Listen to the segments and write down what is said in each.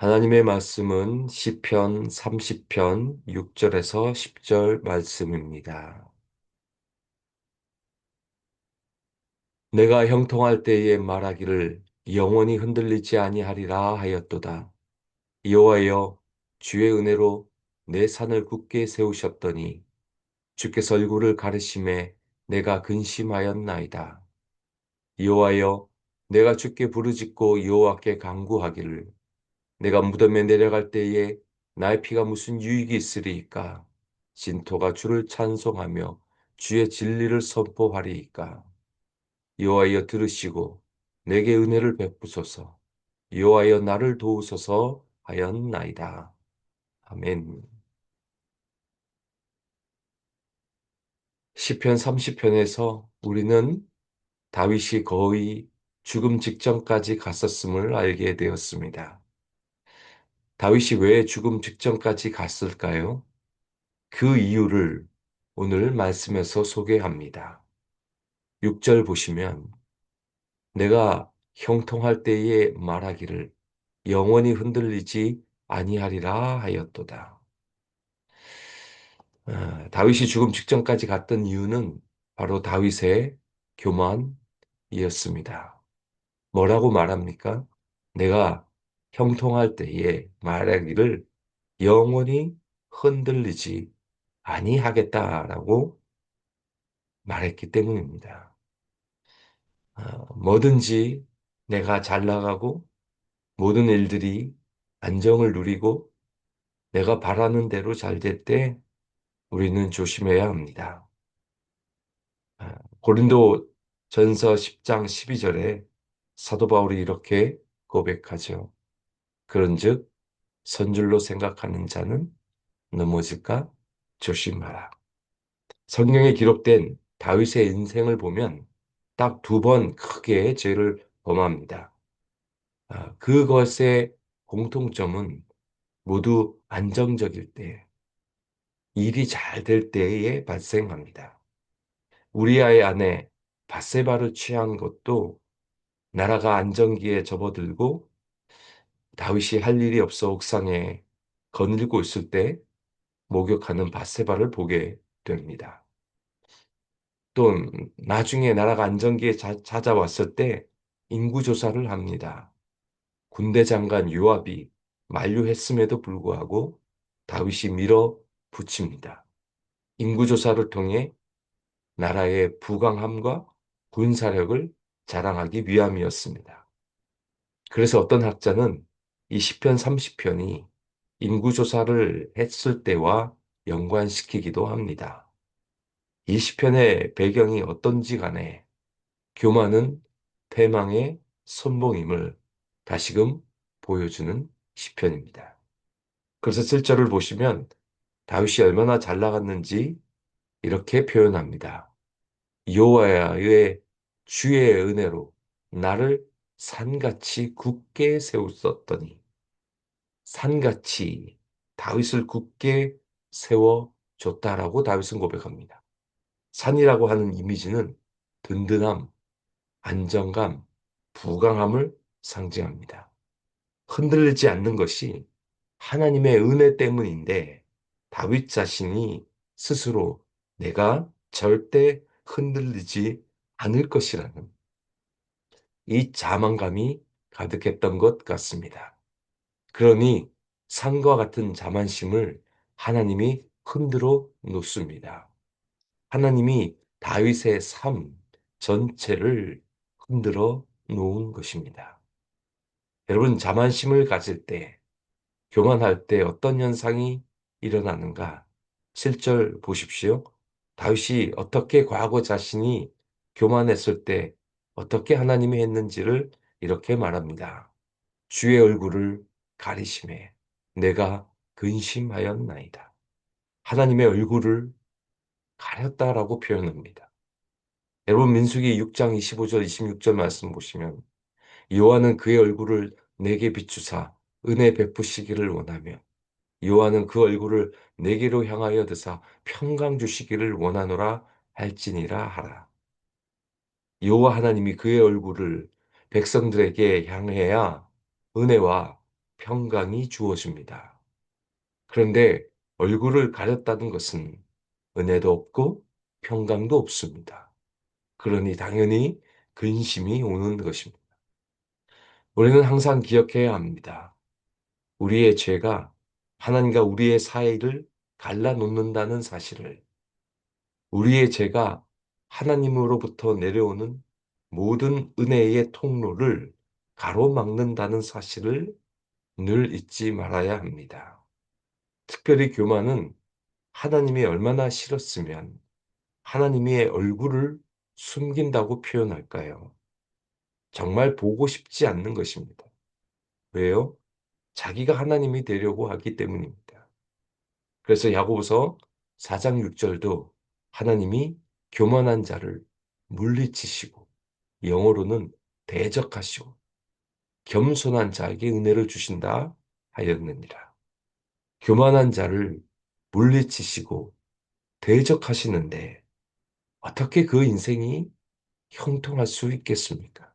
하나님의 말씀은 시편 30편 6절에서 10절 말씀입니다. 내가 형통할 때에 말하기를 영원히 흔들리지 아니하리라 하였도다. 여호와여, 주의 은혜로 내 산을 굳게 세우셨더니 주께서 얼굴을 가르심에 내가 근심하였나이다. 여호와여, 내가 주께 부르짖고 여호와께 간구하기를 내가 무덤에 내려갈 때에 나의 피가 무슨 유익이 있으리이까? 진토가 주를 찬송하며 주의 진리를 선포하리이까? 여호와여 들으시고 내게 은혜를 베푸소서. 여호와여 나를 도우소서 하였나이다. 아멘. 시편 30편에서 우리는 다윗이 거의 죽음 직전까지 갔었음을 알게 되었습니다. 다윗이 왜 죽음 직전까지 갔을까요? 그 이유를 오늘 말씀에서 소개합니다. 6절 보시면 내가 형통할 때에 말하기를 영원히 흔들리지 아니하리라 하였도다. 다윗이 죽음 직전까지 갔던 이유는 바로 다윗의 교만이었습니다. 뭐라고 말합니까? 내가 형통할 때에 말하기를 영원히 흔들리지 아니하겠다라고 말했기 때문입니다. 뭐든지 내가 잘 나가고 모든 일들이 안정을 누리고 내가 바라는 대로 잘 될 때 우리는 조심해야 합니다. 고린도 전서 10장 12절에 사도 바울이 이렇게 고백하죠. 그런즉 선줄로 생각하는 자는 넘어질까 조심하라. 성경에 기록된 다윗의 인생을 보면 딱 두 번 크게 죄를 범합니다. 그것의 공통점은 모두 안정적일 때, 일이 잘 될 때에 발생합니다. 우리아의 아내 바세바를 취한 것도 나라가 안정기에 접어들고 다윗이 할 일이 없어 옥상에 거닐고 있을 때 목욕하는 바세바를 보게 됩니다. 또 나중에 나라가 안정기에 찾아왔을 때 인구조사를 합니다. 군대 장관 요압이 만류했음에도 불구하고 다윗이 밀어붙입니다. 인구조사를 통해 나라의 부강함과 군사력을 자랑하기 위함이었습니다. 그래서 어떤 학자는 이 시편 30편이 인구조사를 했을 때와 연관시키기도 합니다. 이 시편의 배경이 어떤지 간에 교만은 패망의 선봉임을 다시금 보여주는 시편입니다. 그래서 7절을 보시면 다윗이 얼마나 잘 나갔는지 이렇게 표현합니다. 여호와의 주의 은혜로 나를 산같이 굳게 세웠었더니 산같이 다윗을 굳게 세워줬다라고 다윗은 고백합니다. 산이라고 하는 이미지는 든든함, 안정감, 부강함을 상징합니다. 흔들리지 않는 것이 하나님의 은혜 때문인데 다윗 자신이 스스로 내가 절대 흔들리지 않을 것이라는 이 자만감이 가득했던 것 같습니다. 그러니 산과 같은 자만심을 하나님이 흔들어 놓습니다. 하나님이 다윗의 삶 전체를 흔들어 놓은 것입니다. 여러분, 자만심을 가질 때, 교만할 때 어떤 현상이 일어나는가? 7절 보십시오. 다윗이 어떻게 과거 자신이 교만했을 때 어떻게 하나님이 했는지를 이렇게 말합니다. 주의 얼굴을 가리심에 내가 근심하였나이다. 하나님의 얼굴을 가렸다라고 표현합니다. 여러분 민수기 6장 25절 26절 말씀 보시면 여호와는 그의 얼굴을 내게 비추사 은혜 베푸시기를 원하며 여호와는 그 얼굴을 내게로 향하여 드사 평강 주시기를 원하노라 할지니라 하라. 여호와 하나님이 그의 얼굴을 백성들에게 향해야 은혜와 평강이 주어집니다. 그런데 얼굴을 가렸다는 것은 은혜도 없고 평강도 없습니다. 그러니 당연히 근심이 오는 것입니다. 우리는 항상 기억해야 합니다. 우리의 죄가 하나님과 우리의 사이를 갈라놓는다는 사실을, 우리의 죄가 하나님으로부터 내려오는 모든 은혜의 통로를 가로막는다는 사실을 늘 잊지 말아야 합니다. 특별히 교만은 하나님이 얼마나 싫었으면 하나님의 얼굴을 숨긴다고 표현할까요? 정말 보고 싶지 않는 것입니다. 왜요? 자기가 하나님이 되려고 하기 때문입니다. 그래서 야고보서 4장 6절도 하나님이 교만한 자를 물리치시고 영어로는 대적하시고 겸손한 자에게 은혜를 주신다 하였느니라. 교만한 자를 물리치시고 대적하시는데 어떻게 그 인생이 형통할 수 있겠습니까?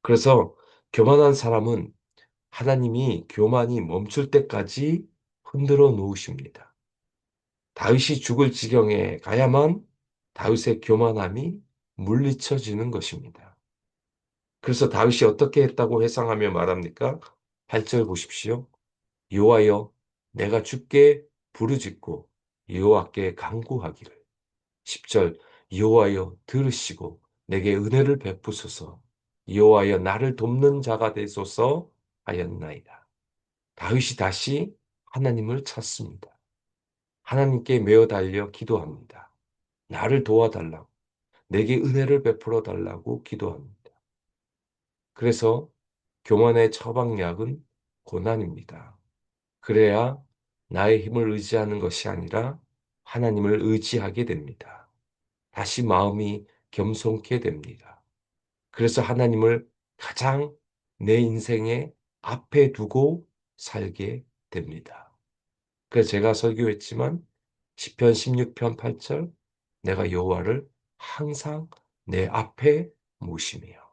그래서 교만한 사람은 하나님이 교만이 멈출 때까지 흔들어 놓으십니다. 다윗이 죽을 지경에 가야만 다윗의 교만함이 물리쳐지는 것입니다. 그래서 다윗이 어떻게 했다고 회상하며 말합니까? 8절 보십시오. 여호와여, 내가 주께 부르짖고 여호와께 간구하기를. 10절 여호와여 들으시고 내게 은혜를 베푸소서. 여호와여 나를 돕는 자가 되소서 하였나이다. 다윗이 다시 하나님을 찾습니다. 하나님께 메어 달려 기도합니다. 나를 도와달라고, 내게 은혜를 베풀어 달라고 기도합니다. 그래서 교만의 처방약은 고난입니다. 그래야 나의 힘을 의지하는 것이 아니라 하나님을 의지하게 됩니다. 다시 마음이 겸손케 됩니다. 그래서 하나님을 가장 내 인생의 앞에 두고 살게 됩니다. 그래서 제가 설교했지만 시편 16편 8절 내가 여호와를 항상 내 앞에 모시며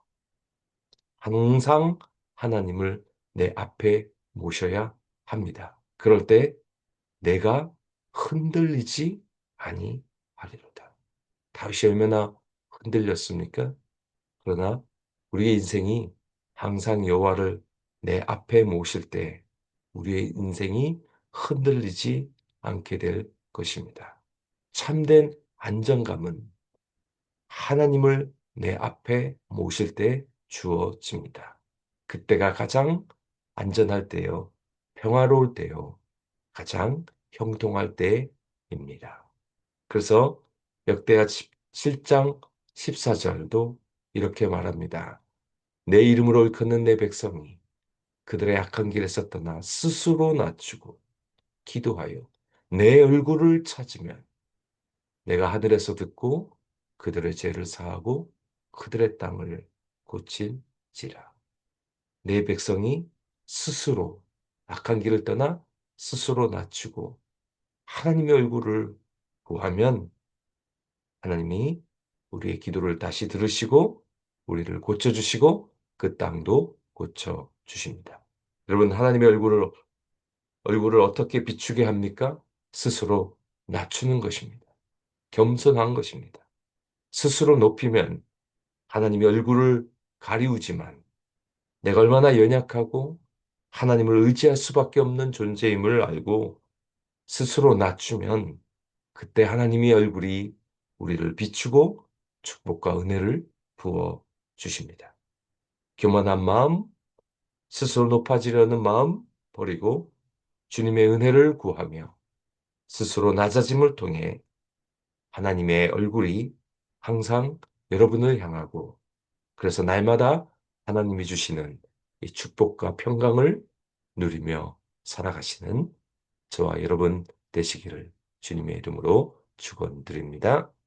항상 하나님을 내 앞에 모셔야 합니다. 그럴 때 내가 흔들리지 아니하리로다. 다윗이 얼마나 흔들렸습니까? 그러나 우리의 인생이 항상 여호와를 내 앞에 모실 때 우리의 인생이 흔들리지 않게 될 것입니다. 참된 안정감은 하나님을 내 앞에 모실 때 주어집니다. 그때가 가장 안전할 때요, 평화로울 때요, 가장 형통할 때입니다. 그래서 역대하 7장 14절도 이렇게 말합니다. 내 이름으로 일컫는 내 백성이 그들의 악한 길에서 떠나 스스로 낮추고 기도하여 내 얼굴을 찾으면 내가 하늘에서 듣고 그들의 죄를 사하고 그들의 땅을 고칠지라. 내 백성이 스스로 악한 길을 떠나 스스로 낮추고 하나님의 얼굴을 구하면 하나님이 우리의 기도를 다시 들으시고 우리를 고쳐주시고 그 땅도 고쳐주십니다. 여러분, 하나님의 얼굴을 어떻게 비추게 합니까? 스스로 낮추는 것입니다. 겸손한 것입니다. 스스로 높이면 하나님의 얼굴을 가리우지만 내가 얼마나 연약하고 하나님을 의지할 수밖에 없는 존재임을 알고 스스로 낮추면 그때 하나님의 얼굴이 우리를 비추고 축복과 은혜를 부어 주십니다. 교만한 마음, 스스로 높아지려는 마음 버리고 주님의 은혜를 구하며 스스로 낮아짐을 통해 하나님의 얼굴이 항상 여러분을 향하고 그래서 날마다 하나님이 주시는 이 축복과 평강을 누리며 살아가시는 저와 여러분 되시기를 주님의 이름으로 축원드립니다.